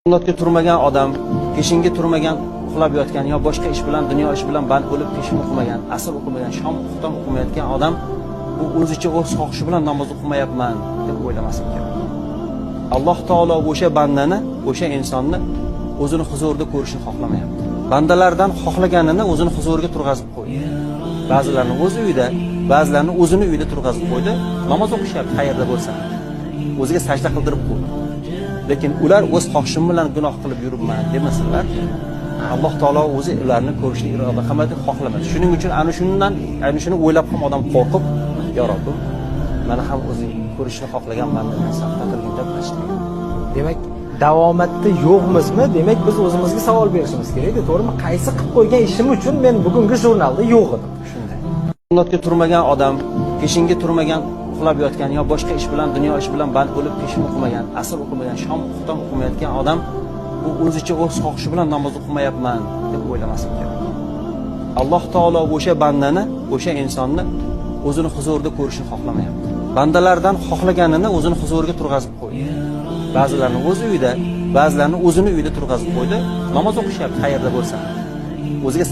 Sunnatga turmagan odam, peshinga turmagan, uxlab yotgan yo boshqa ish bilan, dunyo ish bilan band bo'lib peshin o'qimagan, asr o'qimagan, shom xufton o'qimayotgan odam bu o'zicha o'z xohishi bilan namoz o'qimayapman deb o'ylamasin kerak. Alloh taolo o'sha bandani, o'sha insonni o'zini huzurida ko'rishni xohlamayapti. Bandalardan xohlaganini o'zini huzuriga turg'azib qo'ydi. Ba'zilarini o'z uyida, ba'zilarini o'zini uyida turg'azib qo'ydi. Namoz o'qishyapti qayerda bo'lsa. O'ziga sajda qildirib qo'ydi. Lekin ular o'z xohishim bilan gunoh qilib yuribman demasinlar. Alloh taolo o'zi ularni ko'rishni iroda qilmadi, xohlamadi. Shuning uchun ana shuni o'ylab ham odam qo'rqib, "Ya Robbim, mana ham o'zing ko'rishni xohlaganman" deb safta qilgin deb aytishgan. Demak, davomatda yo'qmizmi? Demak, biz o'zimizga savol berishimiz kerak-da, to'g'rimi? Qaysi qilib qo'ygan ishim uchun men bugungi jurnalda yo'q edim? Shunday. Sunnatga turmagan odam, peshinga turmagan, uxlab yotgan yo boshqa ish bilan, dunyo ish bilan band bo'lib peshin o'qimagan, asr o'qimagan, shom xufton o'qimayotgan odam bu o'zicha o'z xohishi bilan namoz o'qimayapman deb o'ylamasin kerak. Alloh taolo o'sha bandani, o'sha insonni o'zini huzurida ko'rishni xohlamayapti. Bandalardan xohlaganini o'zini huzuriga turg'azib qo'ydi. Ba'zilarini o'z uyida, ba'zilarini o'zini uyida turg'azib qo'ydi. Namoz o'qishyapti qayerda bo'lsa. O'ziga